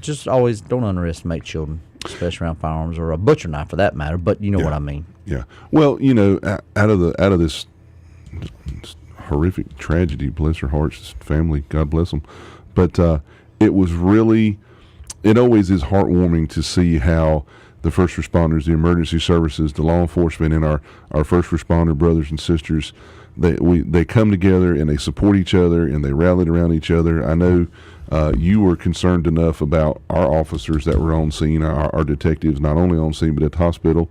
Just always don't underestimate children, especially around firearms or a butcher knife for that matter. But you know what I mean. Yeah. Well, out of this horrific tragedy, bless her heart's family, God bless them. But it was really, it always is heartwarming to see how the first responders, the emergency services, the law enforcement, and our first responder brothers and sisters, they come together and they support each other and they rallied around each other. I know you were concerned enough about our officers that were on scene, our detectives, not only on scene but at the hospital.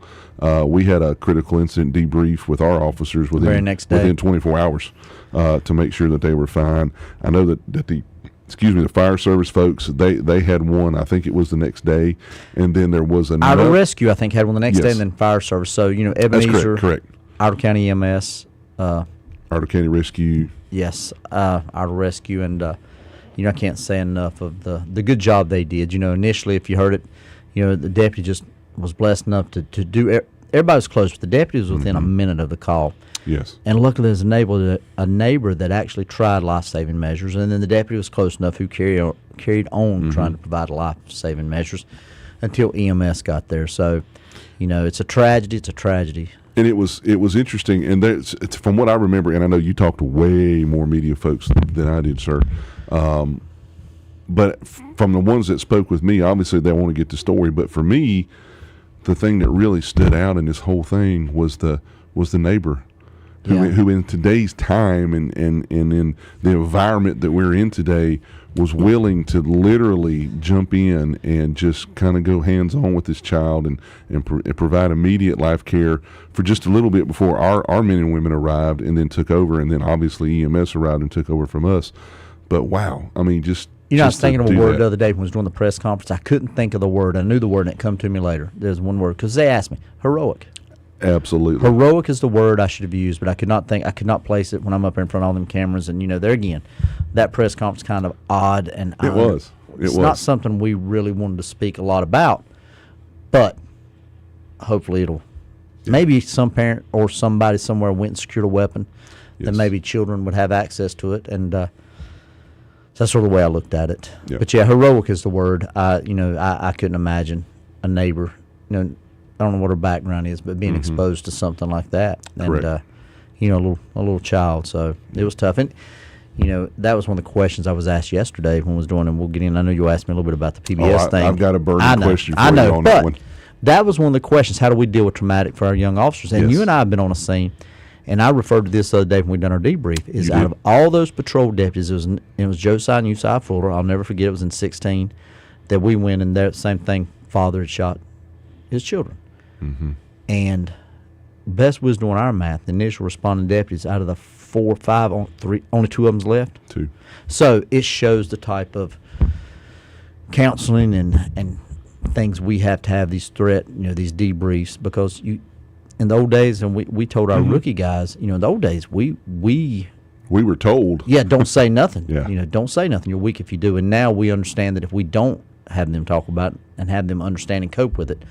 We had a critical incident debrief with our officers within 24 hours to make sure that they were fine. I know that the fire service folks, they had one, I think it was the next day, and then there was another. Outer Rescue, I think, had one the next day, and then fire service. So, Ebenezer. That's correct. Outer County EMS. Outer County Rescue. Yes, Outer Rescue, and I can't say enough of the good job they did. Initially, if you heard it, the deputy just was blessed enough to do. Everybody was close, but the deputy was within a minute of the call. Yes. And luckily, there's a neighbor that actually tried life-saving measures, and then the deputy was close enough who carried on trying to provide life-saving measures until EMS got there. So, it's a tragedy. It's a tragedy. And it was interesting, and it's from what I remember, and I know you talked to way more media folks than I did, sir. But from the ones that spoke with me, obviously they want to get the story. But for me, the thing that really stood out in this whole thing was the neighbor who in today's time and in the environment that we're in today was willing to literally jump in and just kind of go hands-on with this child and provide immediate life care for just a little bit before our men and women arrived and then took over, and then obviously EMS arrived and took over from us. But wow, I mean, just I was thinking of a word the other day when I was doing the press conference. I couldn't think of the word. I knew the word, and it come to me later. There's one word, because they asked me, heroic. Absolutely. Heroic is the word I should have used, but I could not place it when I'm up in front of all them cameras. And, there again, that press conference kind of odd and It was. It's not something we really wanted to speak a lot about, but hopefully it'll. Yeah. Maybe some parent or somebody somewhere went and secured a weapon, then maybe children would have access to it, and that's sort of the way I looked at it. Yeah. But heroic is the word. I couldn't imagine a neighbor, I don't know what her background is, but being exposed to something like that, and a little child. So it was tough, and that was one of the questions I was asked yesterday when I was doing, and we'll get in. I know you asked me a little bit about the PBS thing. I've got a burning question for you on but that one. That was one of the questions: how do we deal with traumatic for our young officers? And you and I have been on a scene, and I referred to this the other day when we done our debrief. Is out of all those patrol deputies, it was Josiah and Uzziah Fuller. I'll never forget. It was in 16 that we went, and that same thing. Father had shot his children. And best wisdom on our math, the initial responding deputies, out of the 4 or 5, only 2 of them's left. 2. So it shows the type of counseling and things we have to have, these these debriefs, because in the old days, and we told our rookie guys, in the old days, we were told. Yeah, don't say nothing. Yeah. Don't say nothing. You're weak if you do. And now we understand that if we don't have them talk about it and have them understand and cope with it,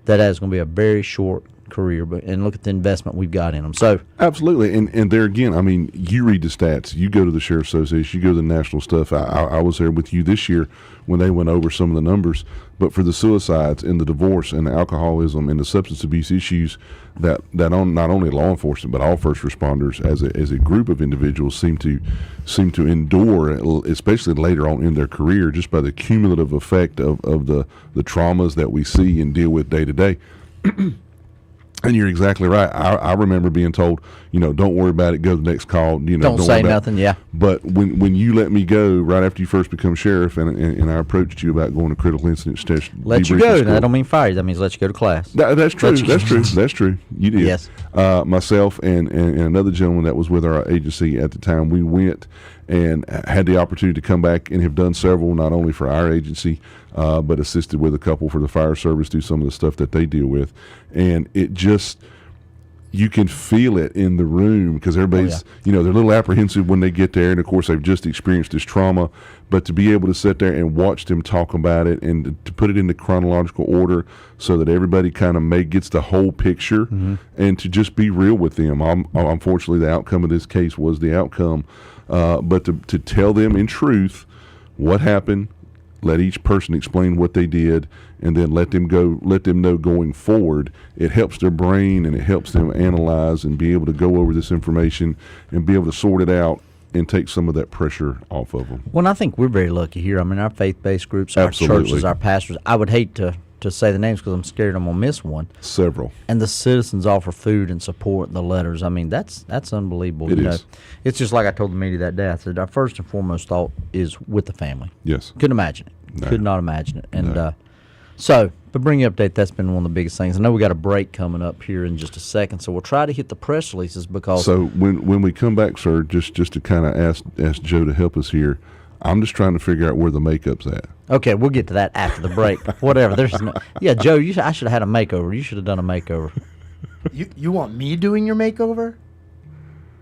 that is going to be a very short career, and look at the investment we've got in them. So absolutely, and there again, I mean, you read the stats. You go to the Sheriff's Association, you go to the national stuff. I was there with you this year when they went over some of the numbers. But for the suicides and the divorce and the alcoholism and the substance abuse issues that on not only law enforcement but all first responders as a group of individuals seem to endure, especially later on in their career, just by the cumulative effect of the traumas that we see and deal with day to day. And you're exactly right. I remember being told, don't worry about it, go to the next call. Don't say nothing, yeah. But when you let me go right after you first become sheriff, and I approached you about going to critical incident station. Let you go. That don't mean fire. That means let you go to class. That's true. That's true. You did. Yes. Myself and another gentleman that was with our agency at the time, we went and had the opportunity to come back and have done several, not only for our agency, but assisted with a couple for the fire service, do some of the stuff that they deal with. And it just, you can feel it in the room because everybody's, they're a little apprehensive when they get there. And of course, they've just experienced this trauma. But to be able to sit there and watch them talk about it and to put it into chronological order so that everybody kind of gets the whole picture and to just be real with them. Unfortunately, the outcome of this case was the outcome. But to tell them in truth what happened, let each person explain what they did, and then let them know going forward. It helps their brain and it helps them analyze and be able to go over this information and be able to sort it out and take some of that pressure off of them. Well, I think we're very lucky here. I mean, our faith-based groups, our Absolutely. churches, our pastors. I would hate to say the names because I'm scared I'm going to miss one. Several. And the citizens offer food and support the letters. I mean, that's unbelievable. It is. It's just like I told the media that day. I said our first and foremost thought is with the family. Yes. Couldn't imagine it. No. Could not imagine it. And No. but bring you update, that's been one of the biggest things. I know we got a break coming up here in just a second, so we'll try to hit the press releases because. So when we come back, sir, just to kind of ask Joe to help us here, I'm just trying to figure out where the makeup's at. Okay, we'll get to that after the break. Whatever. There's no. Yeah, Joe, I should have had a makeover. You should have done a makeover. You want me doing your makeover?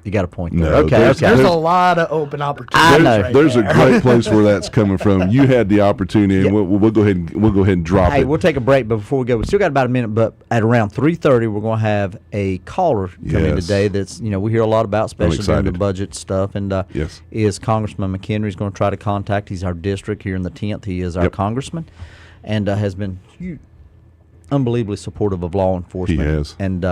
You got a point there. No, Okay, there's- okay. There's a lot of open I opportunities. know. Right There's there. a great place where that's coming from. You had the opportunity, and we'll go ahead and drop Hey, it. we'll take a break, but before we go, we still got about a minute. But at around 3:30, we're going to have a caller come in Yes. today. That's we hear a lot about, especially during the excited. budget stuff. And Yes. is Congressman McHenry is going to try to contact. He's our district here in the 10th. He is our Yep. congressman, and has been unbelievably supportive of law enforcement. He has. And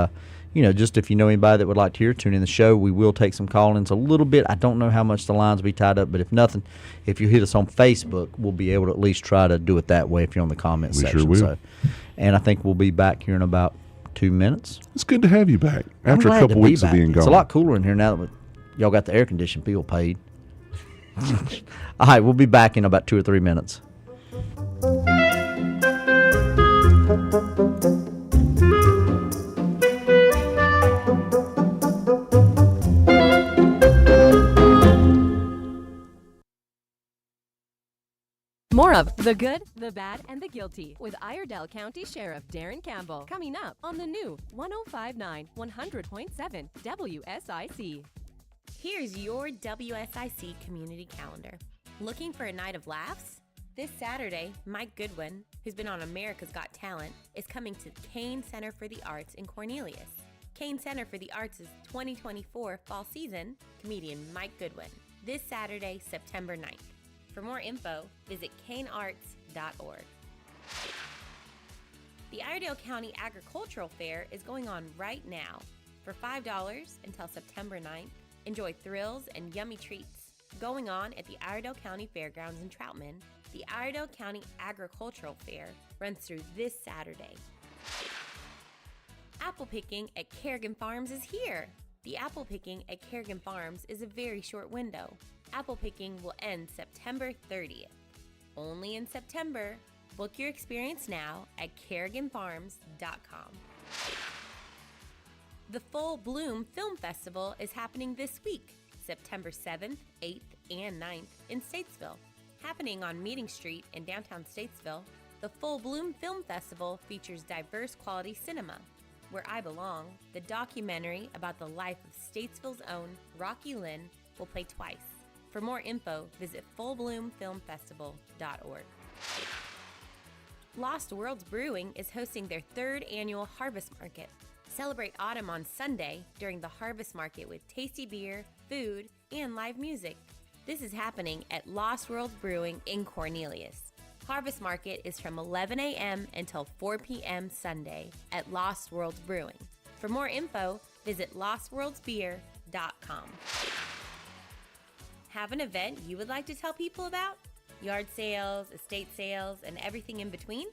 just if you know anybody that would like to hear, tune in the show. We will take some call-ins a little bit. I don't know how much the lines will be tied up, but if nothing, if you hit us on Facebook, we'll be able to at least try to do it that way if you're on the comment We section. sure will. So, and I think we'll be back here in about 2 minutes. It's good to have you back I'm after a glad couple to be weeks of back. being gone. It's a lot cooler in here now that y'all got the air conditioned bill paid. All right, we'll be back in about 2 or 3 minutes. More of The Good, The Bad, and The Guilty with Iredell County Sheriff Darren Campbell coming up on the new 105.9 100.7 WSIC. Here's your WSIC community calendar. Looking for a night of laughs? This Saturday, Mike Goodwin, who's been on America's Got Talent, is coming to Kane Center for the Arts in Cornelius. Kane Center for the Arts' 2024 fall season, comedian Mike Goodwin, this Saturday, September 9th. For more info, visit kanearts.org. The Iredell County Agricultural Fair is going on right now. For $5 until September 9th, enjoy thrills and yummy treats. Going on at the Iredell County Fairgrounds in Troutman, the Iredell County Agricultural Fair runs through this Saturday. Apple picking at Kerrigan Farms is here. The apple picking at Kerrigan Farms is a very short window. Apple picking will end September 30th. Only in September. Book your experience now at kerriganfarms.com. The Full Bloom Film Festival is happening this week, September 7th, 8th, and 9th in Statesville. Happening on Meeting Street in downtown Statesville, the Full Bloom Film Festival features diverse quality cinema. Where I Belong, the documentary about the life of Statesville's own Rocky Lynn, will play twice. For more info, visit fullbloomfilmfestival.org. Lost Worlds Brewing is hosting their 3rd annual Harvest Market. Celebrate autumn on Sunday during the Harvest Market with tasty beer, food, and live music. This is happening at Lost Worlds Brewing in Cornelius. Harvest Market is from 11 a.m. until 4 p.m. Sunday at Lost Worlds Brewing. For more info, visit lostworldsbeer.com. Have an event you would like to tell people about? Yard sales, estate sales, and everything in between?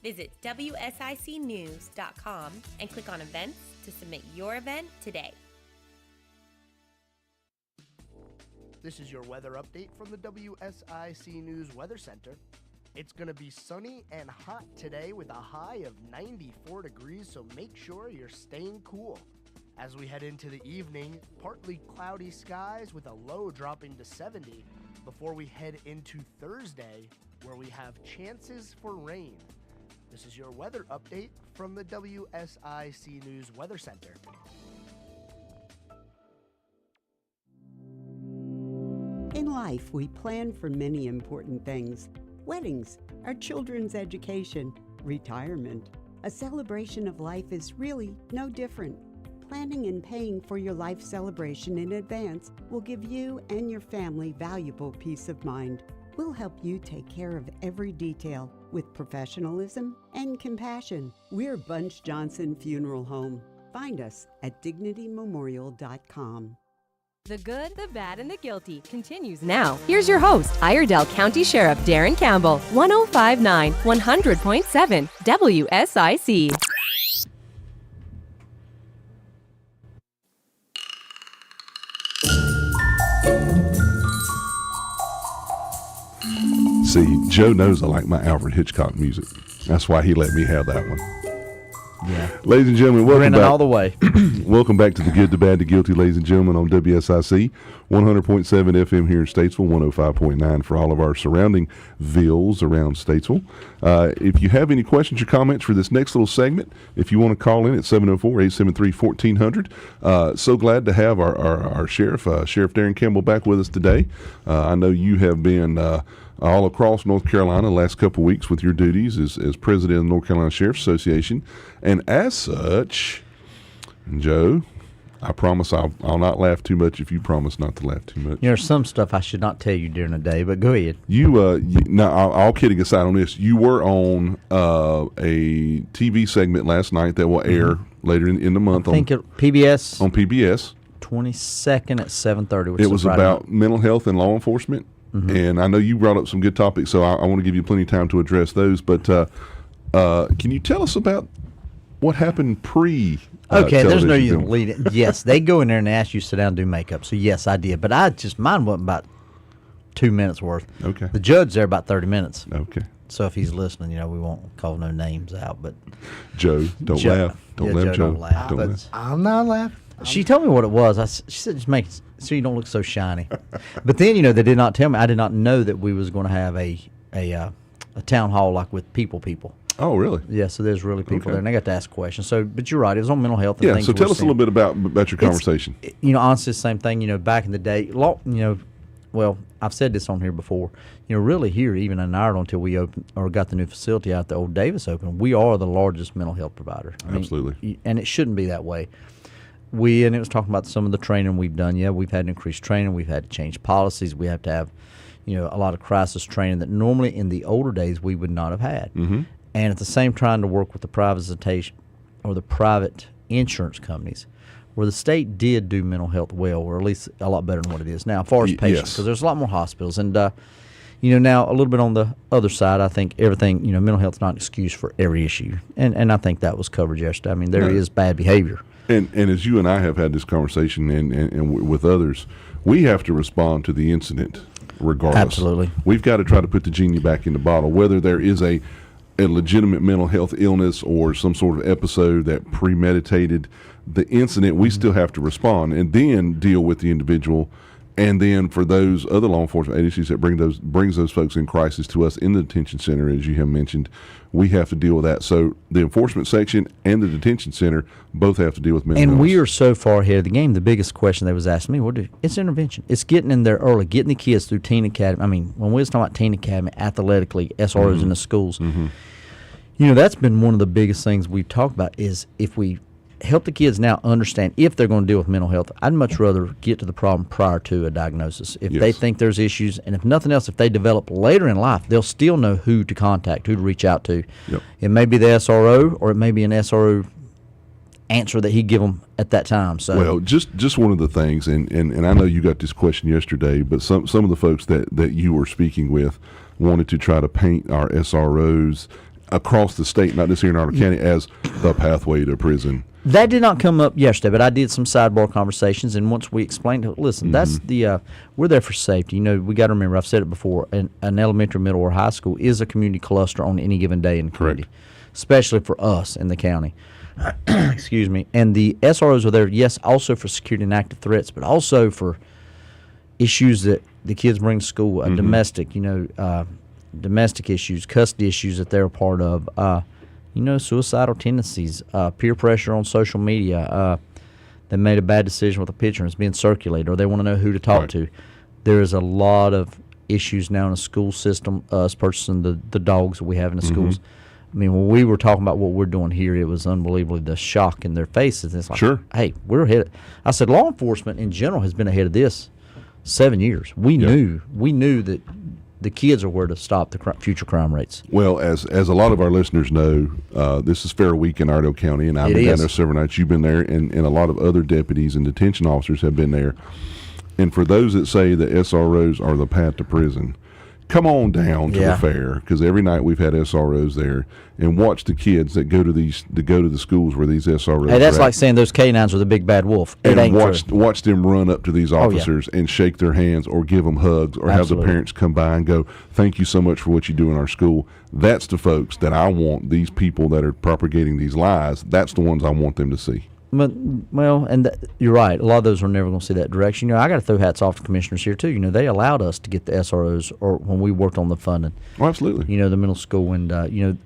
Visit WSICnews.com and click on events to submit your event today. This is your weather update from the WSIC News Weather Center. It's going to be sunny and hot today with a high of 94 degrees, so make sure you're staying cool. As we head into the evening, partly cloudy skies with a low dropping to 70 before we head into Thursday, where we have chances for rain. This is your weather update from the WSIC News Weather Center. In life, we plan for many important things. Weddings, our children's education, retirement. A celebration of life is really no different. Planning and paying for your life celebration in advance will give you and your family valuable peace of mind. We'll help you take care of every detail with professionalism and compassion. We're Bunch Johnson Funeral Home. Find us at dignitymemorial.com. The Good, the Bad, and the Guilty continues now. Here's your host, Iredell County Sheriff Darren Campbell, 1059 100.7 WSIC. See, Joe knows I like my Alfred Hitchcock music. That's why he let me have that one. Yeah. Ladies and gentlemen, welcome Grinning back. all the way. Welcome back to The Good, the Bad, the Guilty, ladies and gentlemen, on WSIC, 100.7 FM here in Statesville, 105.9 for all of our surrounding villes around Statesville. If you have any questions or comments for this next little segment, if you want to call in at 704-873-1400. So glad to have our sheriff, Sheriff Darren Campbell, back with us today. I know you have been all across North Carolina the last couple of weeks with your duties as president of the North Carolina Sheriff's Association. And as such, Joe, I promise I'll not laugh too much if you promise not to laugh too much. There's some stuff I should not tell you during the day, but go ahead. Now, all kidding aside on this, you were on a TV segment last night that will air later in the month. I think PBS. On PBS. 22nd at 7:30. It was about mental health and law enforcement. Mm-hmm. And I know you brought up some good topics, so I want to give you plenty of time to address those. But can you tell us about what happened pre? Okay, there's no use in leading. Yes, they go in there and ask you to sit down and do makeup. So yes, I did, but mine wasn't about 2 minutes worth. Okay. The judge there about 30 minutes. Okay. So if he's listening, we won't call no names out. But Joe, don't laugh. Don't laugh, Joe. Don't laugh. Don't laugh. I'm not laughing. She told me what it was. She said, just make it so you don't look so shiny. But then, they did not tell me. I did not know that we was going to have a town hall like with people. Oh, really? Yeah, so there's really people there, and they got to ask questions. So, but you're right. It was on mental health and things. So tell us a little bit about your conversation. Honestly, the same thing. Back in the day, well, I've said this on here before. Really here, even in Ireland, until we opened or got the new facility out, the old Davis opened, we are the largest mental health provider. Absolutely. And it shouldn't be that way. And it was talking about some of the training we've done. Yeah, we've had increased training. We've had to change policies. We have to have, a lot of crisis training that normally in the older days we would not have had. Mm-hmm. And at the same time, to work with the privatization or the private insurance companies, where the state did do mental health well, or at least a lot better than what it is now, as far as patients, because there's a lot more hospitals. And now a little bit on the other side, I think everything, mental health is not an excuse for every issue, and I think that was covered yesterday. There is bad behavior. And as you and I have had this conversation and with others, we have to respond to the incident regardless. Absolutely. We've got to try to put the genie back in the bottle, whether there is a legitimate mental health illness or some sort of episode that premeditated the incident. We still have to respond and then deal with the individual. And then for those other law enforcement agencies that brings those folks in crisis to us in the detention center, as you have mentioned, we have to deal with that. So the enforcement section and the detention center both have to deal with mental illness. And we are so far ahead of the game. The biggest question they was asking me, it's intervention. It's getting in there early, getting the kids through teen academy. When we was talking about teen academy, athletically, SROs in the schools, that's been one of the biggest things we've talked about is if we help the kids now understand if they're going to deal with mental health, I'd much rather get to the problem prior to a diagnosis. If they think there's issues, and if nothing else, if they develop later in life, they'll still know who to contact, who to reach out to. Yep. It may be the SRO, or it may be an SRO answer that he give them at that time. So, well, just one of the things, and I know you got this question yesterday, but some of the folks that you were speaking with wanted to try to paint our SROs across the state, not just here in Arnold County, as the pathway to prison. That did not come up yesterday, but I did some sidebar conversations, and once we explained it, listen, that's we're there for safety. We got to remember, I've said it before, an elementary, middle, or high school is a community cluster on any given day in the community, especially for us in the county. Excuse me. And the SROs are there, yes, also for security and active threats, but also for issues that the kids bring to school, domestic issues, custody issues that they're a part of, suicidal tendencies, peer pressure on social media. They made a bad decision with a picture and it's being circulated, or they want to know who to talk to. There is a lot of issues now in the school system, us purchasing the dogs that we have in the schools. When we were talking about what we're doing here, it was unbelievably the shock in their faces. It's like, hey, we're ahead. I said, law enforcement in general has been ahead of this 7 years. We knew that the kids are where to stop the future crime rates. Well, as a lot of our listeners know, this is Fair Week in Iredell County, and I've been down there several nights. You've been there, and a lot of other deputies and detention officers have been there. And for those that say the SROs are the path to prison, come on down to the fair, because every night we've had SROs there, and watch the kids that go to the schools where these SROs. Hey, that's are like saying those canines are the big bad wolf. It ain't true. Watch them run up to these officers and shake their hands or give them hugs or have the parents come by and go, "Thank you so much for what you do in our school." That's the folks that I want. These people that are propagating these lies. That's the ones I want them to see. But, well, and you're right. A lot of those are never going to see that direction. I got to throw hats off to commissioners here too. They allowed us to get the SROs, or when we worked on the funding. Oh, absolutely. The middle school, and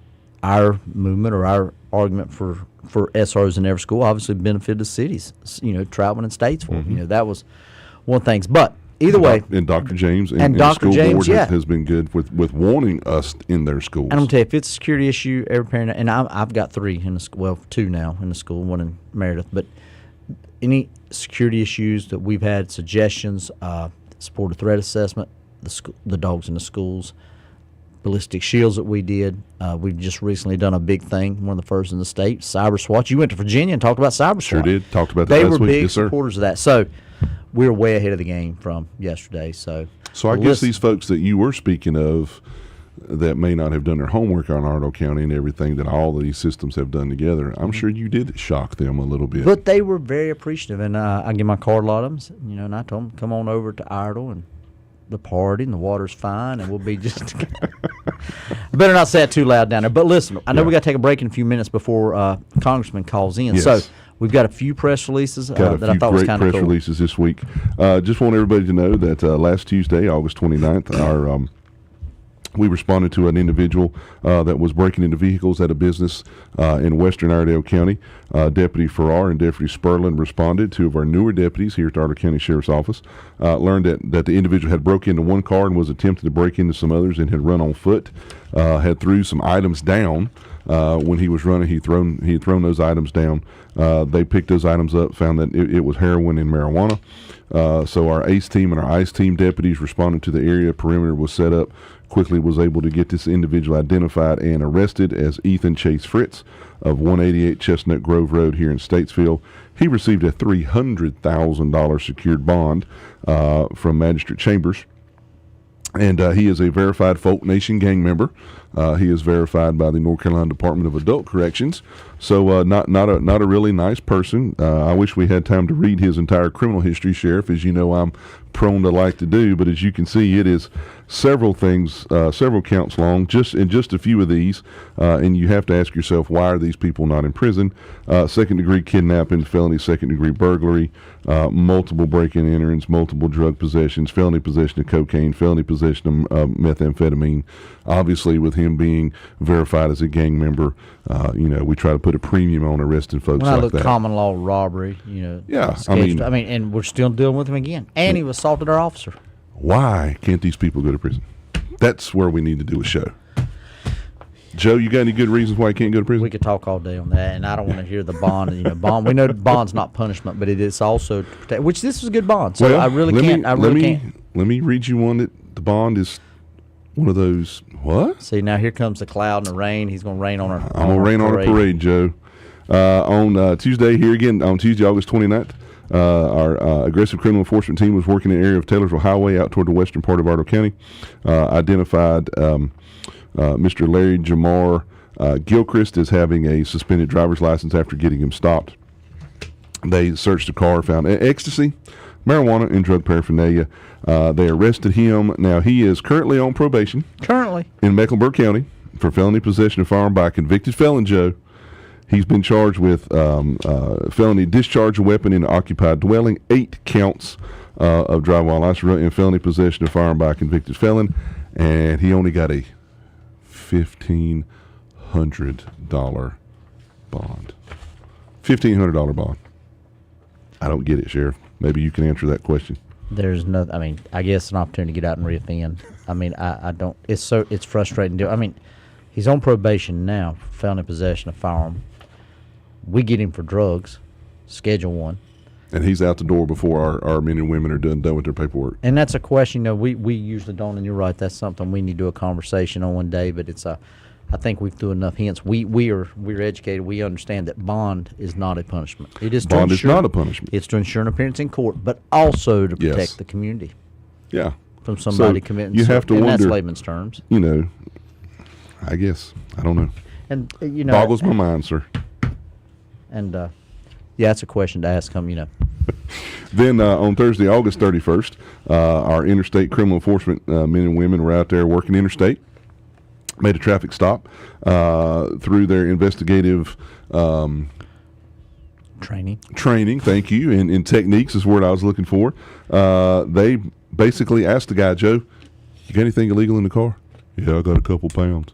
our movement or our argument for SROs in every school obviously benefited the cities. Traveling in states for them. That was one of the things. But either way, and Dr. James and Dr. the school James, board has been good with wanting us in their schools. And I'm gonna tell you, if it's a security issue, every parent, and I've got 3 in the school, well, 2 now in the school, 1 in Meredith. But any security issues that we've had, suggestions, supported threat assessment, the dogs in the schools, ballistic shields that we did. We've just recently done a big thing, one of the first in the state, Cyber SWAT. You went to Virginia and talked about Cyber SWAT. Sure did. Talked about that last week. They were big Yes, sir. supporters of that. So we're way ahead of the game from yesterday. So I guess these folks that you were speaking of that may not have done their homework on Iredell County and everything that all of these systems have done together, I'm sure you did shock them a little bit. But they were very appreciative, and I give my card a lot of them, and I told them, come on over to Iredell and the party, and the water's fine, and we'll be just I better not say it too loud down there. But listen, I know we got to take a break in a few minutes before Congressman calls in. Yes. So we've got a few press releases that I thought was kind of cool. Great press releases this week. Just want everybody to know that last Tuesday, August 29th, we responded to an individual that was breaking into vehicles at a business in western Iredell County. Deputy Farrar and Deputy Sperlin responded. 2 of our newer deputies here at the Iredell County Sheriff's Office learned that the individual had broke into one car and was attempting to break into some others and had run on foot, had threw some items down. When he was running, he had thrown those items down. They picked those items up, found that it was heroin and marijuana. So our ACE team and our ICE team deputies responded to the area. Perimeter was set up. Quickly was able to get this individual identified and arrested as Ethan Chase Fritz of 188 Chestnut Grove Road here in Statesville. He received a $300,000 secured bond from Magistrate Chambers. And he is a verified Folk Nation gang member. He is verified by the North Carolina Department of Adult Corrections. So not a really nice person. I wish we had time to read his entire criminal history, Sheriff, as you know I'm prone to like to do. But as you can see, it is several things, several counts long, just a few of these. And you have to ask yourself, why are these people not in prison? Second-degree kidnapping, felony second-degree burglary, multiple break-in enterings, multiple drug possessions, felony possession of cocaine, felony possession of methamphetamine. Obviously, with him being verified as a gang member, we try to put a premium on arresting folks like that. Common law robbery, Yeah, and we're still dealing with him again. And he assaulted our officer. Why can't these people go to prison? That's where we need to do a show. Joe, you got any good reasons why he can't go to prison? We could talk all day on that, and I don't want to hear the bond. Bond. We know bond's not punishment, but it is also to protect. Which this is a good bond. So well, I really can't. Let me read you one that the bond is one of those. What? See, now here comes the cloud and the rain. He's going to rain on our. I'm gonna rain on a parade, Joe. On Tuesday, here again on Tuesday, August 29th. Our aggressive criminal enforcement team was working in the area of Taylorsville Highway out toward the western part of Iredell County. Identified Mr. Larry Jamar Gilchrist as having a suspended driver's license after getting him stopped. They searched the car, found ecstasy, marijuana, and drug paraphernalia. They arrested him. Now, he is currently on probation. In Mecklenburg County for felony possession of firearm by a convicted felon, Joe. He's been charged with felony discharge of weapon in an occupied dwelling, 8 counts of driving while licensed, and felony possession of firearm by a convicted felon, and he only got a $1,500 bond. $1,500 bond. I don't get it, Sheriff. Maybe you can answer that question. There's no. I guess an opportunity to get out and reoffend. I don't. It's frustrating. He's on probation now for felony possession of firearm. We get him for drugs, Schedule 1. And he's out the door before our men and women are done with their paperwork. And that's a question, we usually don't, and you're right, that's something we need to do a conversation on one day, but I think we've threw enough hints. We're educated. We understand that bond is not a punishment. It is Bond is not a punishment. It's to ensure an appearance in court, but also to protect Yes. the community Yeah. from somebody So committing. you have to and that's wonder- layman's terms. I guess. I don't know. And Boggles my mind, sir. And that's a question to ask them. Then on Thursday, August 31st, our interstate criminal enforcement men and women were out there working interstate. Made a traffic stop through their investigative Training. Thank you. And techniques is the word I was looking for. They basically asked the guy, Joe, you got anything illegal in the car? Yeah, I got a couple pounds.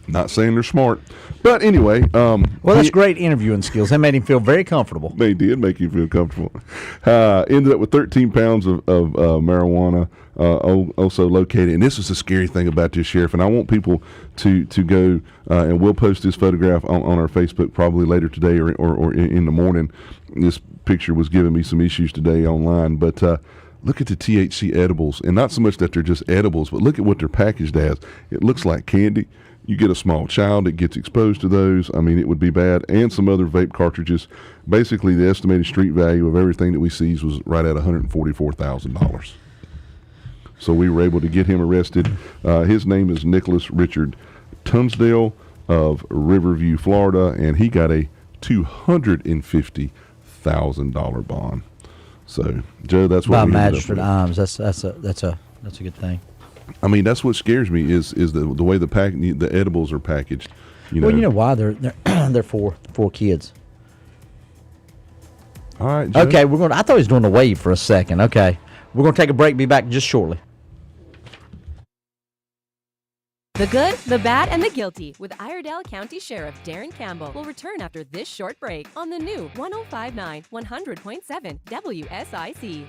Not saying they're smart, but anyway. Well, that's great interviewing skills. That made him feel very comfortable. They did make you feel comfortable. Ended up with 13 pounds of marijuana also located. And this was the scary thing about this, Sheriff. And I want people to go, and we'll post this photograph on our Facebook probably later today or in the morning. This picture was giving me some issues today online. But look at the THC edibles. And not so much that they're just edibles, but look at what they're packaged as. It looks like candy. You get a small child that gets exposed to those. I mean, it would be bad. And some other vape cartridges. Basically, the estimated street value of everything that we seized was right at $144,000. So we were able to get him arrested. His name is Nicholas Richard Tunsdale of Riverview, Florida, and he got a $250,000 bond. So, Joe, that's what By we ended up magistrate with. arms. That's a good thing. I mean, that's what scares me is the way the edibles are packaged. Well, you know why they're for kids. All right, Joe. Okay, I thought he was doing a wave for a second. Okay, we're gonna take a break. Be back just shortly. The Good, the Bad, and the Guilty with Iredell County Sheriff Darren Campbell will return after this short break on the new 105.9 100.7 WSIC.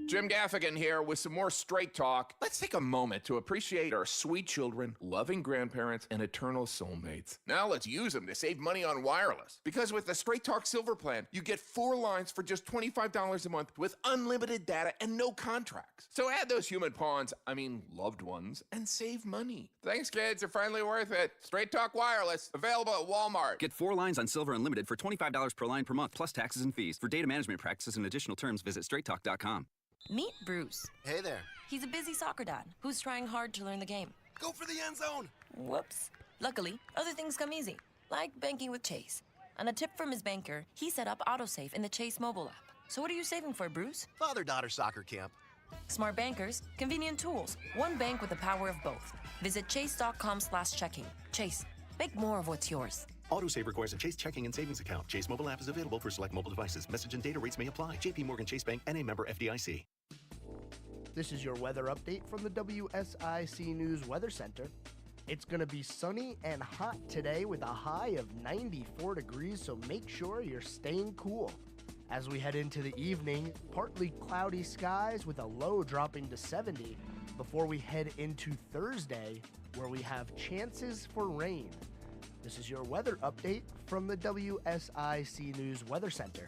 Jim Gaffigan here with some more straight talk. Let's take a moment to appreciate our sweet children, loving grandparents, and eternal soulmates. Now let's use them to save money on wireless. Because with the Straight Talk Silver Plan, you get 4 lines for just $25 a month with unlimited data and no contracts. So add those human loved ones, and save money. Thanks, kids. They're finally worth it. Straight Talk Wireless, available at Walmart. Get 4 lines on Silver Unlimited for $25 per line per month, plus taxes and fees. For data management practices and additional terms, visit straighttalk.com. Meet Bruce. Hey there. He's a busy soccer dad who's trying hard to learn the game. Go for the end zone. Whoops. Luckily, other things come easy, like banking with Chase. On a tip from his banker, he set up AutoSave in the Chase mobile app. So what are you saving for, Bruce? Father-daughter soccer camp. Smart bankers, convenient tools. One bank with the power of both. Visit chase.com/checking. Chase, make more of what's yours. AutoSave requires a Chase checking and savings account. Chase mobile app is available for select mobile devices. Message and data rates may apply. JP Morgan Chase Bank and a member FDIC. This is your weather update from the WSIC News Weather Center. It's going to be sunny and hot today with a high of 94 degrees, so make sure you're staying cool. As we head into the evening, partly cloudy skies with a low dropping to 70 before we head into Thursday, where we have chances for rain. This is your weather update from the WSIC News Weather Center.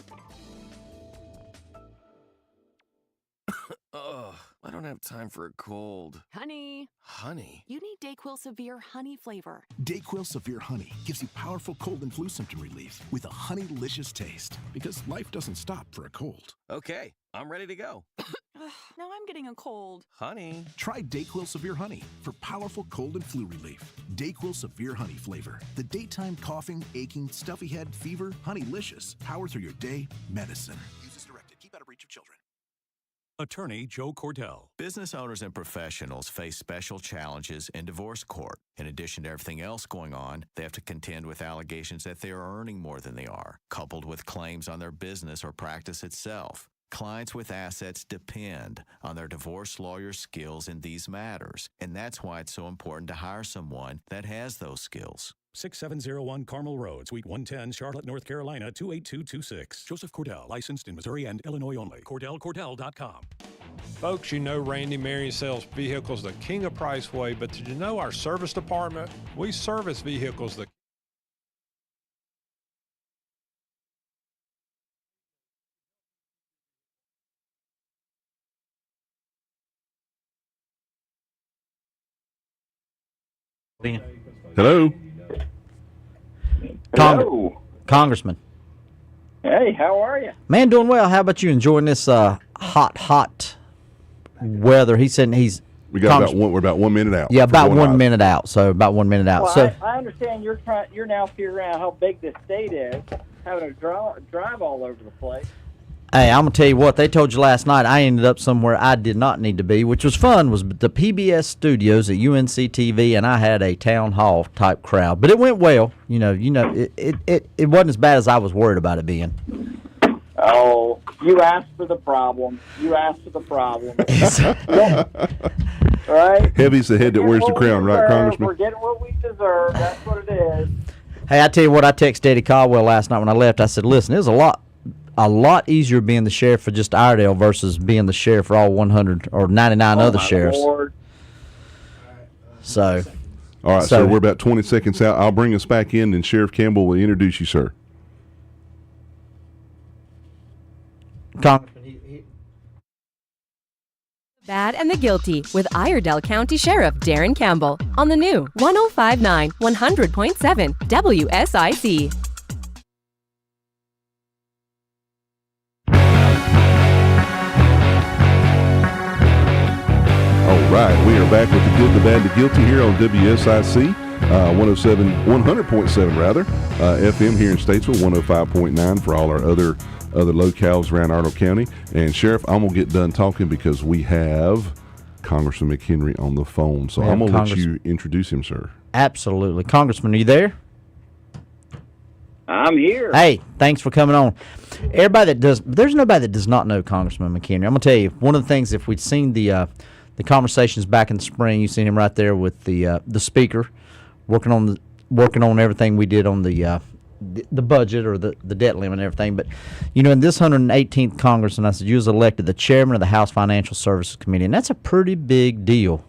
Ugh, I don't have time for a cold. Honey. Honey? You need DayQuil Severe Honey flavor. DayQuil Severe Honey gives you powerful cold and flu symptom relief with a honey-licious taste. Because life doesn't stop for a cold. Okay, I'm ready to go. Now I'm getting a cold. Honey. Try DayQuil Severe Honey for powerful cold and flu relief. DayQuil Severe Honey flavor. The daytime coughing, aching, stuffy head, fever, honey-licious. Power through your day, medicine. Use as directed. Keep out of reach of children. Attorney Joe Cordell. Business owners and professionals face special challenges in divorce court. In addition to everything else going on, they have to contend with allegations that they are earning more than they are, coupled with claims on their business or practice itself. Clients with assets depend on their divorce lawyer's skills in these matters, and that's why it's so important to hire someone that has those skills. 6701 Carmel Road, Suite 110, Charlotte, North Carolina, 28226. Joseph Cordell, licensed in Missouri and Illinois only. CordellCordell.com. Folks, you know Randy Marion sells vehicles the king of price way, but did you know our service department? We service vehicles the Hello. Congressman. Hey, how are you? Man, doing well. How about you enjoying this hot weather? He said he's. We're about 1 minute out. Yeah, about 1 minute out. So about 1 minute out. Well, so I understand you're now figuring out how big this state is, having to drive all over the place. Hey, I'm gonna tell you what they told you last night. I ended up somewhere I did not need to be, which was fun. Was the PBS studios at UNC TV, and I had a town hall type crowd, but it went well. It wasn't as bad as I was worried about it being. Oh, you asked for the problem. Right? Heavy's the head that wears the crown, right, Congressman? We're getting what we deserve. That's what it is. Hey, I tell you what, I texted Eddie Caldwell last night when I left. I said, listen, it was a lot easier being the sheriff for just Iredell versus being the sheriff for all 100 or 99 other sheriffs. Lord. All right, so we're about 20 seconds out. I'll bring us back in, and Sheriff Campbell will introduce you, sir. Bad and the Guilty with Iredell County Sheriff Darren Campbell on the new 105.9 100.7 WSIC. All right, we are back with the good, the bad, the guilty here on WSIC 100.7 rather, FM here in Statesville, 105.9 for all our other locales around Iredell County. And Sheriff, I'm gonna get done talking because we have Congressman McHenry on the phone. So I'm gonna let you introduce him, sir. Absolutely, Congressman, are you there? I'm here. Hey, thanks for coming on. There's nobody that does not know Congressman McHenry. I'm gonna tell you one of the things. If we'd seen the conversations back in the spring, you've seen him right there with the speaker, working on everything we did on the budget or the debt limit and everything. But in this 118th Congress, and I said you was elected the chairman of the House Financial Services Committee, and that's a pretty big deal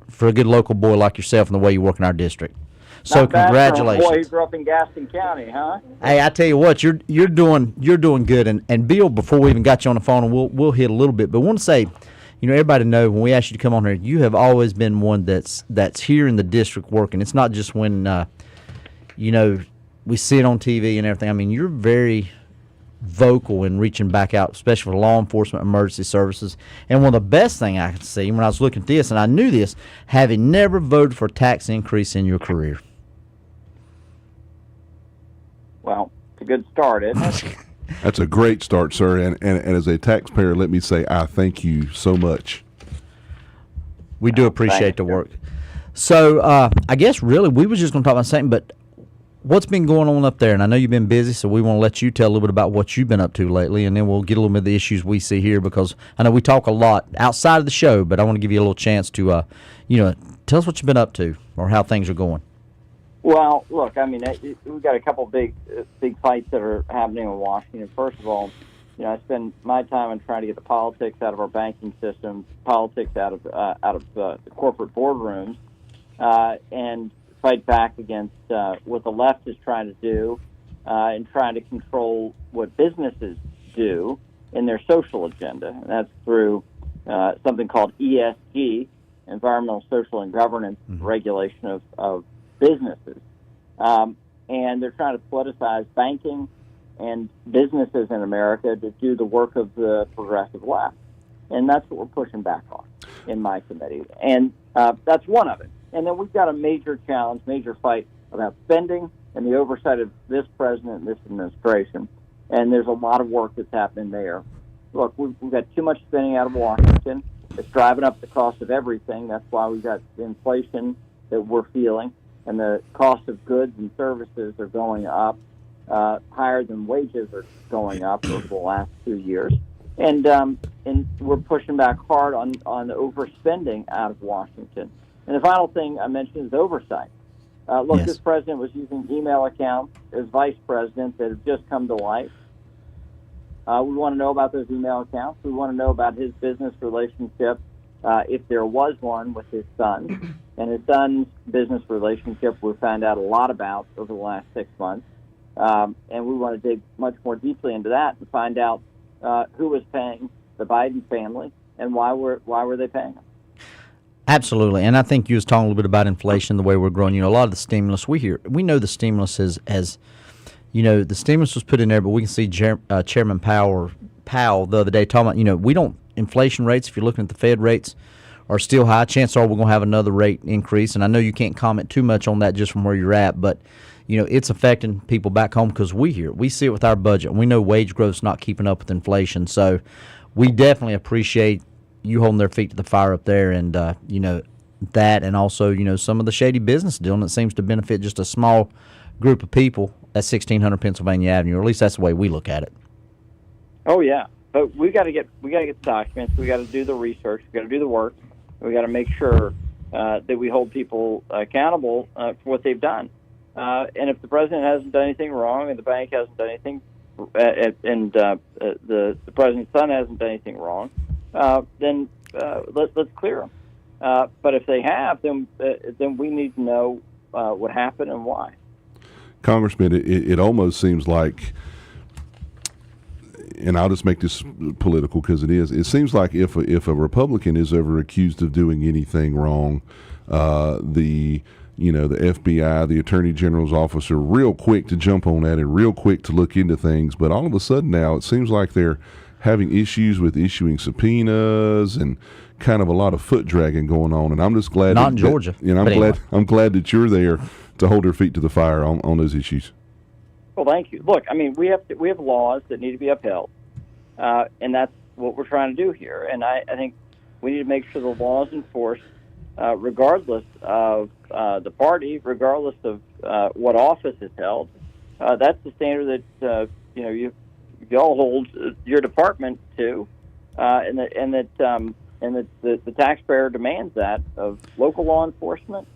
for a good local boy like yourself and the way you work in our district. So Not bad congratulations. for a boy who grew up in Gaston County, huh? Hey, I tell you what, you're doing good. And Bill, before we even got you on the phone, and we'll hit a little bit, but I want to say, everybody know when we asked you to come on here, you have always been one that's here in the district working. It's not just when we see it on TV and everything. I mean, you're very vocal in reaching back out, especially for law enforcement, emergency services. And one of the best thing I could see when I was looking at this, and I knew this, having never voted for a tax increase in your career. Well, it's a good start, isn't it? That's a great start, sir. And as a taxpayer, let me say I thank you so much. We do appreciate the work. So I guess really we was just going to talk about something, but what's been going on up there? And I know you've been busy, so we want to let you tell a little bit about what you've been up to lately, and then we'll get a little bit of the issues we see here, because I know we talk a lot outside of the show, but I want to give you a little chance to, tell us what you've been up to or how things are going. Well, look, I mean, we've got a couple big fights that are happening in Washington. First of all, I spend my time on trying to get the politics out of our banking system, politics out of the corporate boardrooms, and fight back against what the left is trying to do and trying to control what businesses do in their social agenda. And that's through something called ESG, Environmental, Social, and Governance regulation of businesses. And they're trying to politicize banking and businesses in America to do the work of the progressive left. And that's what we're pushing back on in my committee. And that's one of it. And then we've got a major challenge, major fight about spending and the oversight of this president and this administration. And there's a lot of work that's happening there. Look, we've got too much spending out of Washington. It's driving up the cost of everything. That's why we've got the inflation that we're feeling. And the cost of goods and services are going up higher than wages are going up over the last 2 years. And we're pushing back hard on the overspending out of Washington. And the final thing I mentioned is oversight. Look, This president was using email accounts as vice president that have just come to life. We want to know about those email accounts. We want to know about his business relationship, if there was one, with his son. And his son's business relationship we found out a lot about over the last 6 months. And we want to dig much more deeply into that and find out who was paying the Biden family and why were they paying them. Absolutely, and I think you was talking a little bit about inflation, the way we're growing. You know, a lot of the stimulus we know the stimulus has the stimulus was put in there, but we can see Chairman Powell the other day talking about, inflation rates, if you're looking at the Fed rates, are still high. Chances are we're going to have another rate increase, and I know you can't comment too much on that just from where you're at, but it's affecting people back home because we see it with our budget, and we know wage growth's not keeping up with inflation. So we definitely appreciate you holding their feet to the fire up there, and that, and also some of the shady business dealing that seems to benefit just a small group of people at 1600 Pennsylvania Avenue, or at least that's the way we look at it. Oh yeah, but we got to get the documents. We got to do the research. We got to do the work. We got to make sure that we hold people accountable for what they've done. And if the president hasn't done anything wrong, and the bank hasn't done anything, and the president's son hasn't done anything wrong, then let's clear them. But if they have, then we need to know what happened and why. Congressman, it almost seems like, and I'll just make this political because it is. It seems like if a Republican is ever accused of doing anything wrong, the FBI, the Attorney General's office are real quick to jump on that and real quick to look into things. But all of a sudden now, it seems like they're having issues with issuing subpoenas and kind of a lot of foot dragging going on. And I'm just glad not in Georgia. I'm glad that you're there to hold their feet to the fire on those issues. Well, thank you. Look, I mean, we have laws that need to be upheld, and that's what we're trying to do here. And I think we need to make sure the law is enforced, regardless of the party, regardless of what office is held. That's the standard that you all hold your department to, and that the taxpayer demands that of local law enforcement.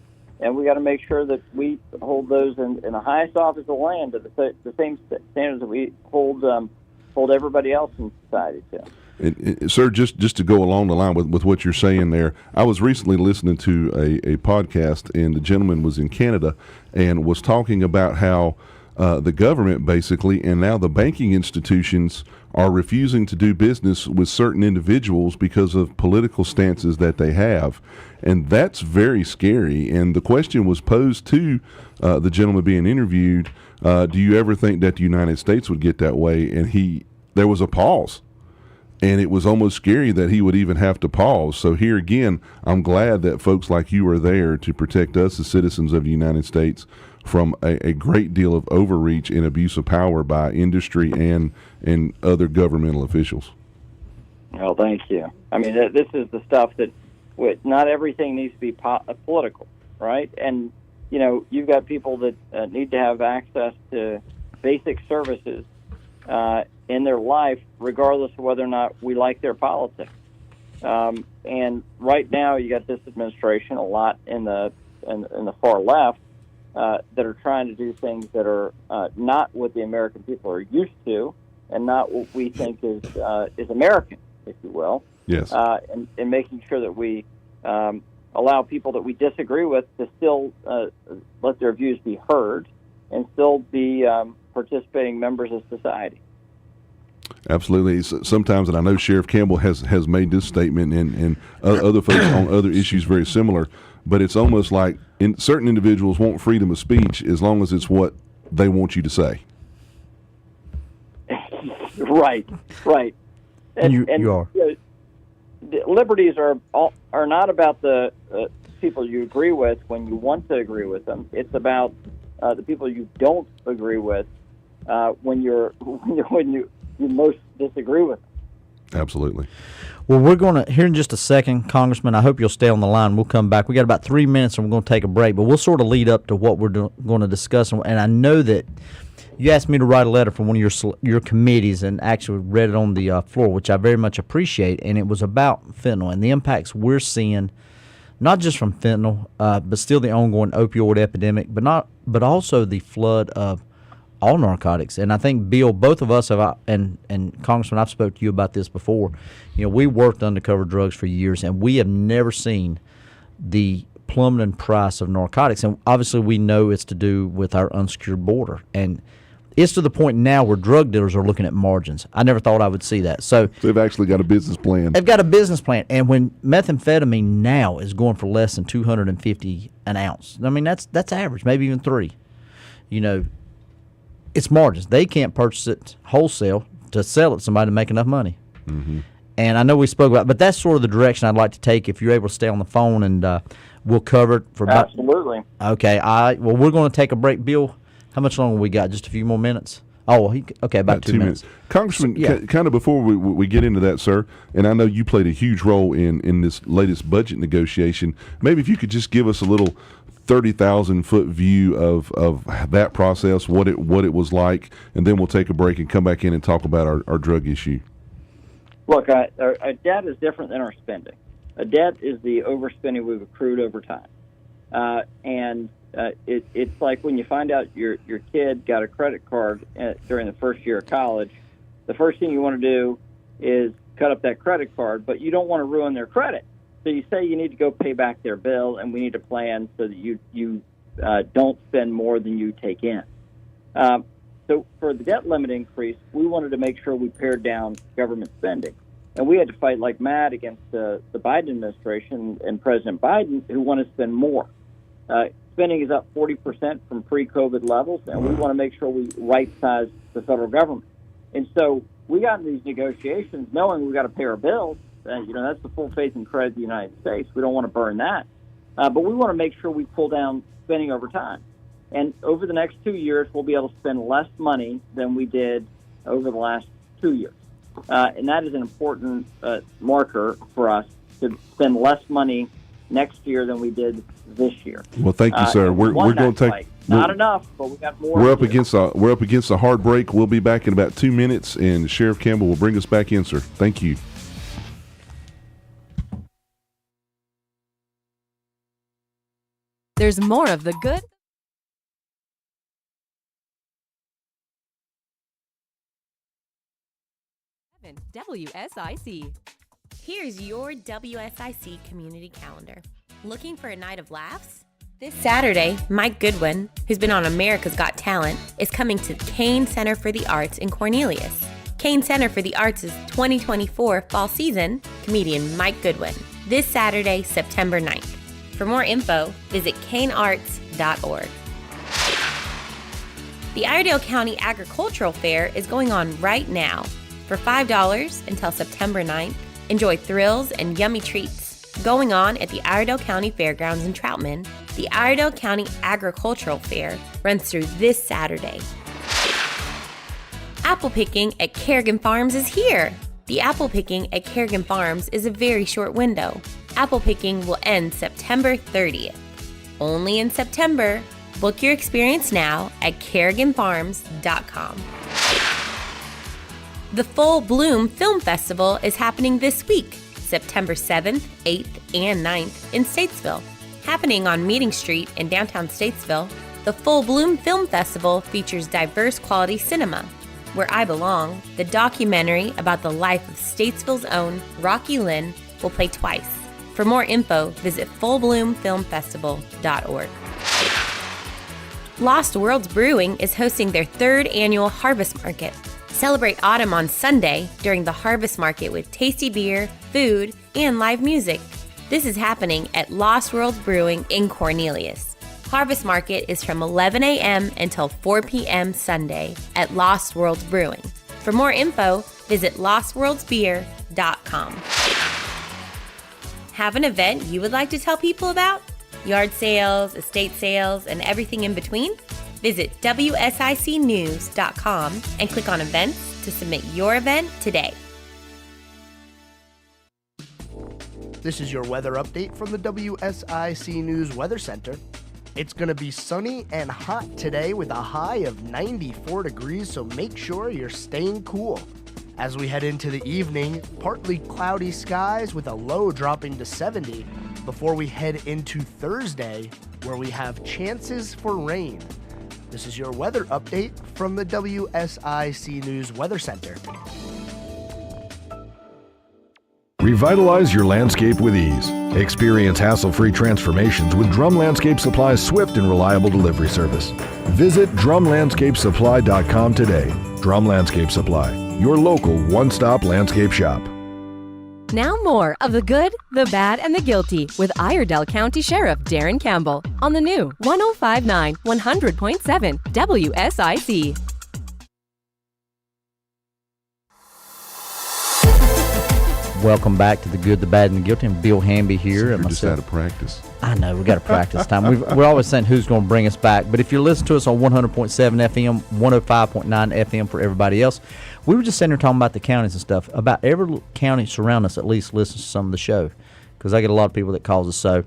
And we got to make sure that we hold those in the highest office of the land to the same standards that we hold everybody else in society to. And, sir, just to go along the line with what you're saying there, I was recently listening to a podcast, and the gentleman was in Canada and was talking about how the government basically, and now the banking institutions, are refusing to do business with certain individuals because of political stances that they have. And that's very scary. And the question was posed to the gentleman being interviewed, do you ever think that the United States would get that way? And there was a pause. And it was almost scary that he would even have to pause. So here again, I'm glad that folks like you are there to protect us as citizens of the United States from a great deal of overreach and abuse of power by industry and other governmental officials. Well, thank you. I mean, this is the stuff that not everything needs to be political, right? And, you've got people that need to have access to basic services in their life, regardless of whether or not we like their politics. And right now, you got this administration a lot in the far left that are trying to do things that are not what the American people are used to, and not what we think is American, if you will. Yes. And making sure that we allow people that we disagree with to still let their views be heard and still be participating members of society. Absolutely. Sometimes, and I know Sheriff Campbell has made this statement, and other folks on other issues very similar, but it's almost like certain individuals want freedom of speech as long as it's what they want you to say. Right. And you are. The liberties are not about the people you agree with when you want to agree with them. It's about the people you don't agree with when you most disagree with them. Absolutely. Well, we're going to, here in just a second, Congressman, I hope you'll stay on the line. We'll come back. We got about 3 minutes, and we're going to take a break, but we'll sort of lead up to what we're going to discuss. And I know that you asked me to write a letter from one of your committees, and actually read it on the floor, which I very much appreciate, and it was about fentanyl and the impacts we're seeing, not just from fentanyl, but still the ongoing opioid epidemic, but also the flood of all narcotics. And I think, Bill, both of us have, and Congressman, I've spoke to you about this before. We worked undercover drugs for years, and we have never seen the plummeting price of narcotics. And obviously we know it's to do with our unsecured border. And it's to the point now where drug dealers are looking at margins. I never thought I would see that. So they've actually got a business plan. They've got a business plan, and when methamphetamine now is going for less than $250 an ounce, I mean that's average, maybe even $3. It's margins. They can't purchase it wholesale to sell it to somebody to make enough money. Mm-hmm. And I know we spoke about, but that's sort of the direction I'd like to take. If you're able to stay on the phone, and we'll cover it for about. Absolutely. Okay. Well, we're going to take a break. Bill, how much longer we got? Just a few more minutes. Oh, okay, about 2 minutes. Congressman, kind of before we get into that, sir, and I know you played a huge role in this latest budget negotiation. Maybe if you could just give us a little 30,000-foot view of that process, what it was like, and then we'll take a break and come back in and talk about our drug issue. Look, our debt is different than our spending. A debt is the overspending we've accrued over time. It's like when you find out your kid got a credit card during the first year of college, the first thing you want to do is cut up that credit card, but you don't want to ruin their credit. So you say you need to go pay back their bill, and we need a plan so that you don't spend more than you take in. So for the debt limit increase, we wanted to make sure we pared down government spending. And we had to fight like mad against the Biden administration and President Biden, who want to spend more. Spending is up 40% from pre-COVID levels, and we want to make sure we right-size the federal government. And so we got in these negotiations knowing we've got to pay our bills. That's the full faith and credit of the United States. We don't want to burn that. But we want to make sure we pull down spending over time. And over the next 2 years, we'll be able to spend less money than we did over the last 2 years. And that is an important marker for us to spend less money next year than we did this year. Well, thank you, sir. We're going to take not enough, but we got more. We're up against a hard break. We'll be back in about 2 minutes, and Sheriff Campbell will bring us back in, sir. Thank you. There's more of the good, WSIC. Here's your WSIC community calendar. Looking for a night of laughs? This Saturday, Mike Goodwin, who's been on America's Got Talent, is coming to Kane Center for the Arts in Cornelius. Kane Center for the Arts' 2024 fall season, comedian Mike Goodwin. This Saturday, September 9th. For more info, visit canearts.org. The Iredell County Agricultural Fair is going on right now. For $5 until September 9th, enjoy thrills and yummy treats going on at the Iredell County Fairgrounds in Troutman. The Iredell County Agricultural Fair runs through this Saturday. Apple picking at Kerrigan Farms is here. The apple picking at Kerrigan Farms is a very short window. Apple picking will end September 30th. Only in September. Book your experience now at kerriganfarms.com. The Full Bloom Film Festival is happening this week, September 7th, 8th, and 9th in Statesville. Happening on Meeting Street in downtown Statesville, the Full Bloom Film Festival features diverse quality cinema. Where I Belong, the documentary about the life of Statesville's own Rocky Lynn, will play twice. For more info, visit fullbloomfilmfestival.org. Lost Worlds Brewing is hosting their 3rd annual Harvest Market. Celebrate autumn on Sunday during the Harvest Market with tasty beer, food, and live music. This is happening at Lost Worlds Brewing in Cornelius. Harvest Market is from 11 a.m. until 4 p.m. Sunday at Lost Worlds Brewing. For more info, visit lostworldsbeer.com. Have an event you would like to tell people about? Yard sales, estate sales, and everything in between? Visit WSICnews.com and click on events to submit your event today. This is your weather update from the WSIC News Weather Center. It's going to be sunny and hot today with a high of 94 degrees, so make sure you're staying cool. As we head into the evening, partly cloudy skies with a low dropping to 70 before we head into Thursday, where we have chances for rain. This is your weather update from the WSIC News Weather Center. Revitalize your landscape with ease. Experience hassle-free transformations with Drum Landscape Supply's swift and reliable delivery service. Visit drumlandscapesupply.com today. Drum Landscape Supply, your local one-stop landscape shop. Now more of the good, the bad, and the guilty with Iredell County Sheriff Darren Campbell on the new 105.9 100.7 WSIC. Welcome back to the good, the bad, and the guilty. And Bill Hamby here. So and you're just out of practice. I know, we got to practice time. We're always saying who's going to bring us back. But if you're listening to us on 100.7 FM, 105.9 FM for everybody else, we were just sitting here talking about the counties and stuff. About every county surrounding us at least listens to some of the show, because I get a lot of people that calls us so.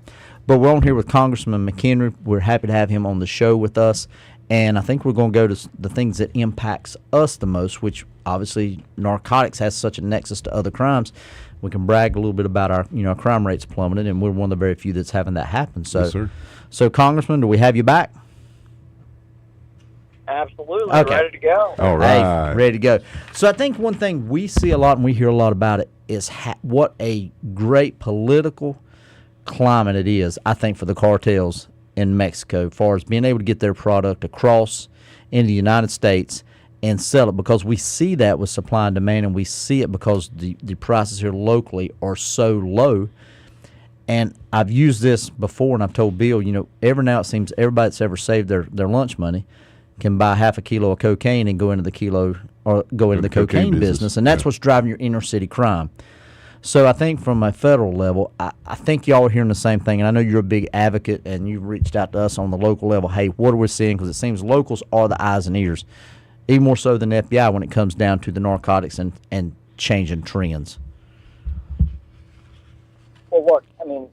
But we're on here with Congressman McHenry. We're happy to have him on the show with us. And I think we're going to go to the things that impacts us the most, which obviously narcotics has such a nexus to other crimes. We can brag a little bit about our, our crime rates plummeted, and we're one of the very few that's having that happen. So, Yes, sir. So Congressman, do we have you back? Absolutely. Okay. Ready to go. All right. Hey, ready to go. So I think one thing we see a lot and we hear a lot about it is what a great political climate it is, I think, for the cartels in Mexico, as far as being able to get their product across into the United States and sell it, because we see that with supply and demand, and we see it because the prices here locally are so low. And I've used this before, and I've told Bill, every now it seems everybody that's ever saved their lunch money can buy half a kilo of cocaine and go into the cocaine business, and that's what's driving your inner city crime. So I think from a federal level, I think y'all are hearing the same thing, and I know you're a big advocate, and you've reached out to us on the local level. Hey, what are we seeing? Because it seems locals are the eyes and ears, even more so than the FBI when it comes down to the narcotics and changing trends. Well, look, I mean,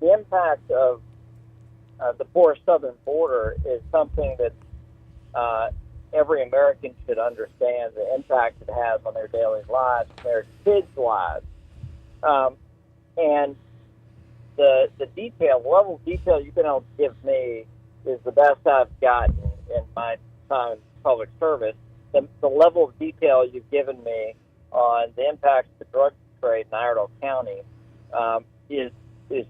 the impact of the porous southern border is something that every American should understand the impact it has on their daily lives, their kids' lives. And the level of detail you've been able to give me is the best I've gotten in my time in public service. The level of detail you've given me on the impacts of the drug trade in Iredell County is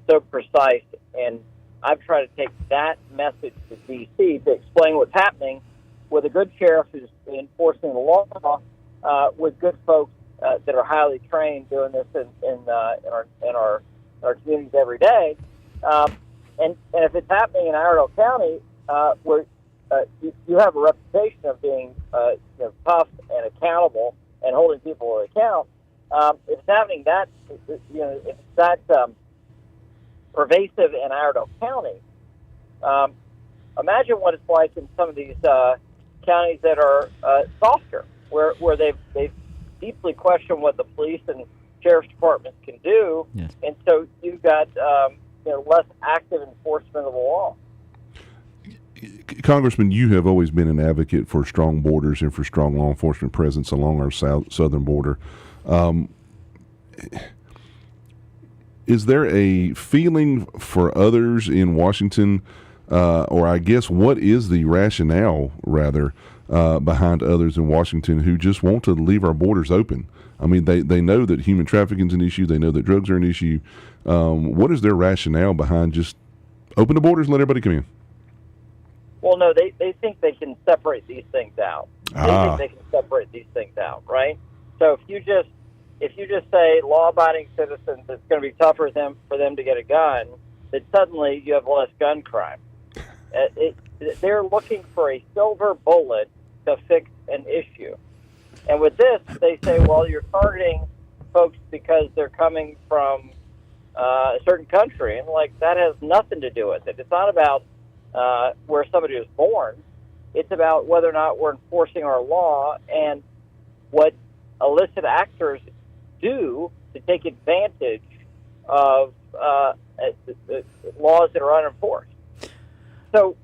so precise, and I've tried to take that message to D.C. to explain what's happening with a good sheriff who's enforcing the law, with good folks that are highly trained doing this in our communities every day. And if it's happening in Iredell County, where you have a reputation of being tough and accountable and holding people to account, if it's happening if it's that pervasive in Iredell County, imagine what it's like in some of these counties that are softer, where they've deeply questioned what the police and sheriff's departments can do, yes. And so you've got less active enforcement of the law. Congressman, you have always been an advocate for strong borders and for strong law enforcement presence along our southern border. Is there a feeling for others in Washington, or I guess what is the rationale, rather, behind others in Washington who just want to leave our borders open? I mean, they know that human trafficking is an issue. They know that drugs are an issue. What is their rationale behind just open the borders and let everybody come in? Well, no, they think they can separate these things out. They think they can separate these things out, right? So if you just say law-abiding citizens, it's going to be tougher for them to get a gun, then suddenly you have less gun crime. They're looking for a silver bullet to fix an issue. And with this, they say, well, you're targeting folks because they're coming from a certain country. And, that has nothing to do with it. It's not about where somebody was born. It's about whether or not we're enforcing our law and what illicit actors do to take advantage of laws that are unenforced. So,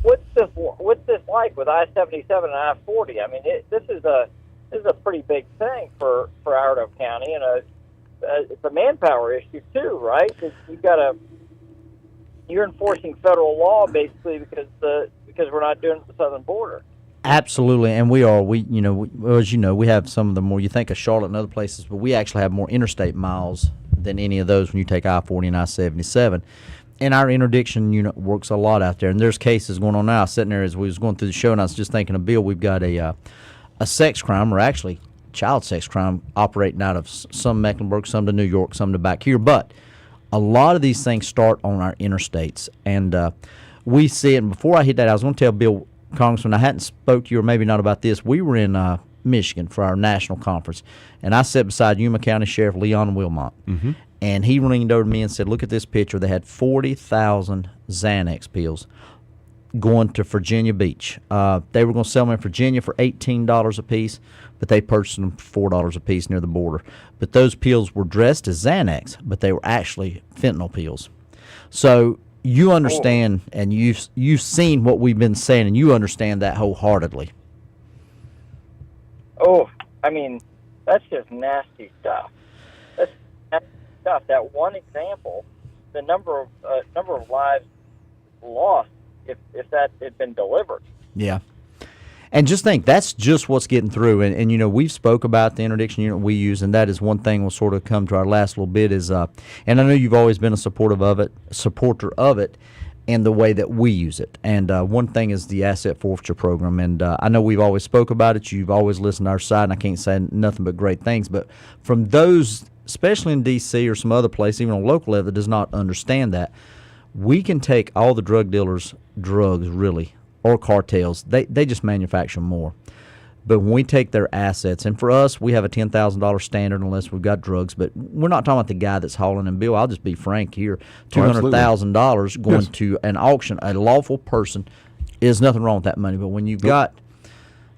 what's this like with I-77 and I-40? I mean, this is a pretty big thing for Iredell County, and it's a manpower issue too, right? You're enforcing federal law basically because we're not doing the southern border. Absolutely, and we are. As you know, we have some of the more, you think of Charlotte and other places, but we actually have more interstate miles than any of those when you take I-40 and I-77. And our interdiction unit works a lot out there. And there's cases going on now. Sitting there as we was going through the show, and I was just thinking of Bill, we've got a sex crime, or actually child sex crime, operating out of some Mecklenburg, some to New York, some to back here. But a lot of these things start on our interstates. And we see it. And before I hit that, I was going to tell Bill, Congressman, I hadn't spoke to you, or maybe not about this. We were in Michigan for our national conference, and I sat beside Yuma County Sheriff Leon Wilmot, and he leaned over to me and said, look at this picture. They had 40,000 Xanax pills going to Virginia Beach. They were going to sell them in Virginia for $18 a piece, but they purchased them for $4 a piece near the border. But those pills were dressed as Xanax, but they were actually fentanyl pills. So you understand, and you've seen what we've been saying, and you understand that wholeheartedly. Oh, I mean, that's just nasty stuff. That's nasty stuff. That one example, the number of lives lost if that had been delivered. Yeah. And just think, that's just what's getting through. And you know, we've spoke about the interdiction unit we use, and that is one thing we'll sort of come to our last little bit is, and I know you've always been a supporter of it, and the way that we use it. And one thing is the asset forfeiture program. And I know we've always spoke about it. You've always listened to our side, and I can't say nothing but great things. But from those, especially in D.C. or some other place, even on a local level, that does not understand that, we can take all the drug dealers' drugs, really, or cartels, they just manufacture more. But when we take their assets, and for us, we have a $10,000 standard unless we've got drugs, but we're not talking about the guy that's hauling. And Bill, I'll just be frank here, $200,000 going to an auction, a lawful person, is nothing wrong with that money. But when you've got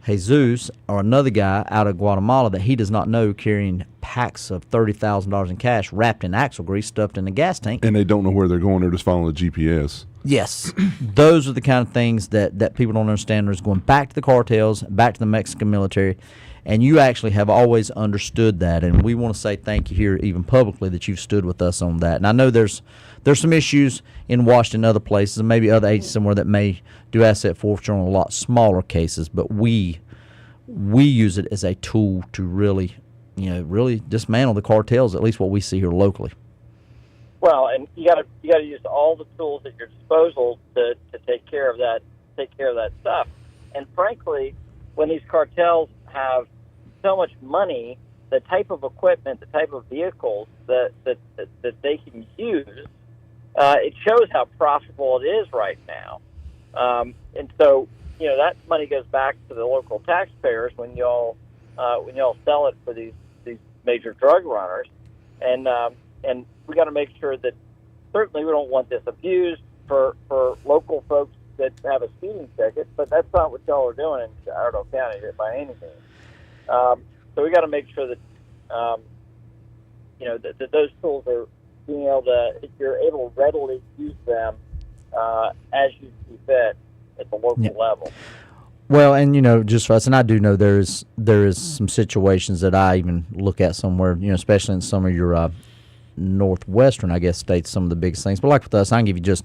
Jesus or another guy out of Guatemala that he does not know carrying packs of $30,000 in cash wrapped in axle grease stuffed in a gas tank. And they don't know where they're going. They're just following the GPS. Yes. Those are the kind of things that people don't understand. Is going back to the cartels, back to the Mexican military. And you actually have always understood that. And we want to say thank you here even publicly that you've stood with us on that. And I know there's some issues in Washington and other places, and maybe other agencies somewhere that may do asset forfeiture on a lot smaller cases, but we use it as a tool to really dismantle the cartels, at least what we see here locally. Well, and you got to use all the tools at your disposal to take care of that stuff. And frankly, when these cartels have so much money, the type of equipment, the type of vehicles that they can use, it shows how profitable it is right now. And so, that money goes back to the local taxpayers when y'all sell it for these major drug runners, and we got to make sure that certainly we don't want this abused for local folks that have a speeding ticket, but that's not what y'all are doing in Iredell County by any means. So we got to make sure that that those tools are being able to, you're able to readily use them as you see fit at the local level. Well, and just for us, and I do know there is some situations that I even look at somewhere, especially in some of your northwestern, I guess, states, some of the biggest things. But like with us, I can give you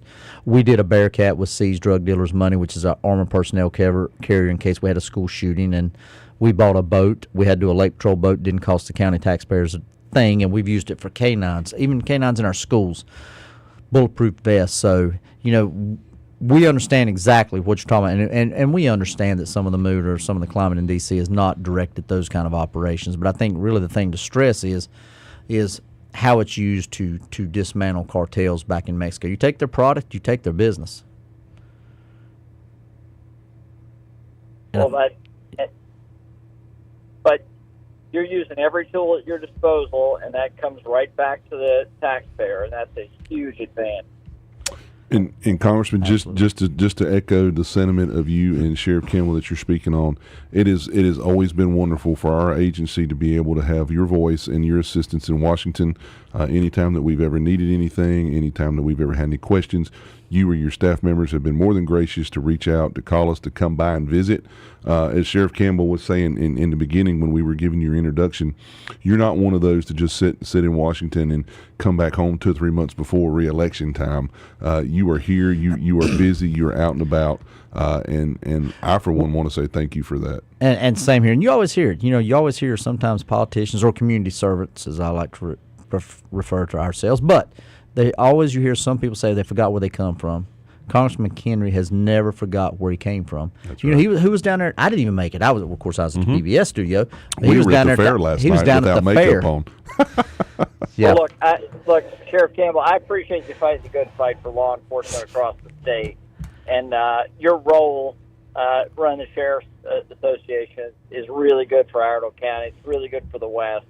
we did a Bearcat with seized drug dealers' money, which is an armored personnel carrier in case we had a school shooting, and we bought a boat. We had to do a lake patrol boat. Didn't cost the county taxpayers a thing, and we've used it for canines, even canines in our schools, bulletproof vests. So, we understand exactly what you're talking about, and we understand that some of the mood or some of the climate in D.C. is not directed at those kind of operations. But I think really the thing to stress is how it's used to dismantle cartels back in Mexico. You take their product, you take their business. But you're using every tool at your disposal, and that comes right back to the taxpayer, and that's a huge advantage. And Congressman, just to echo the sentiment of you and Sheriff Campbell that you're speaking on, it has always been wonderful for our agency to be able to have your voice and your assistance in Washington. Anytime that we've ever needed anything, anytime that we've ever had any questions, you or your staff members have been more than gracious to reach out, to call us, to come by and visit. As Sheriff Campbell was saying in the beginning when we were giving your introduction, you're not one of those to just sit in Washington and come back home 2 or 3 months before re-election time. You you are here. You are busy. You're out and about. And I, for one, want to say thank you for that. And same here. And you always hear it. You always hear sometimes politicians or community servants, as I like to refer to ourselves, but you hear some people say they forgot where they come from. Congressman McHenry has never forgot where he came from. That's right. Who was down there? I didn't even make it. I was at the PBS studio. We were at the fair last night. He was down at the fair. On. Yeah. Well, look, Sheriff Campbell, I appreciate you fighting the good fight for law enforcement across the state, and your role running the Sheriff's Association is really good for Iredell County. It's really good for the West,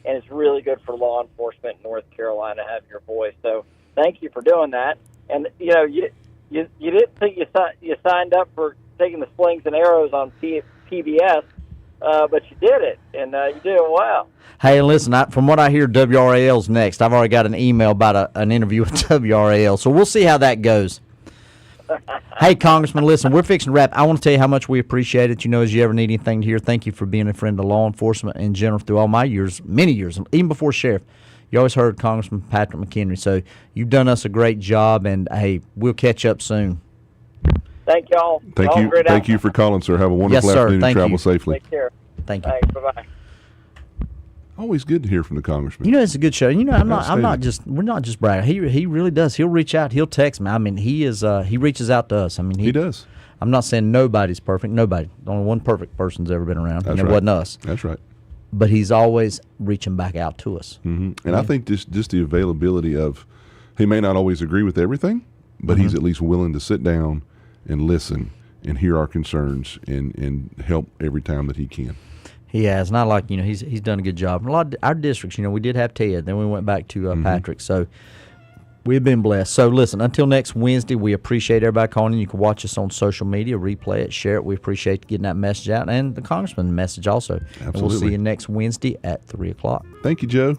and it's really good for law enforcement in North Carolina to have your voice. So thank you for doing that. And, you didn't think you signed up for taking the slings and arrows on PBS, but you did it, and you did it well. Hey, listen, from what I hear, WRAL's next. I've already got an email about an interview with WRAL, so we'll see how that goes. Hey, Congressman, listen, we're fixing to wrap. I want to tell you how much we appreciate it. As you ever need anything here, thank you for being a friend of law enforcement in general through all my years, many years, even before Sheriff. You always heard Congressman Patrick McHenry. So you've done us a great job, and, hey, we'll catch up soon. Thank y'all. Thank you for calling, sir. Have a wonderful afternoon and travel safely. Take care. Thank you. Thanks. Bye-bye. Always good to hear from the congressman. It's a good show. we're not just bragging. He really does. He'll reach out. He'll text me. I mean, he reaches out to us. I mean, he does. I'm not saying nobody's perfect. Nobody. Only one perfect person's ever been around. That's and it wasn't us. That's right. But he's always reaching back out to us. Mm-hmm. And I think just the availability of, he may not always agree with everything, but he's at least willing to sit down and listen and hear our concerns and help every time that he can. He has. Not like, he's done a good job. A lot of our districts, we did have Ted. Then we went back to Patrick. So we've been blessed. So listen, until next Wednesday, we appreciate everybody calling in. You can watch us on social media, replay it, share it. We appreciate getting that message out, and the Congressman's message also. Absolutely. And we'll see you next Wednesday at 3 o'clock. Thank you, Joe.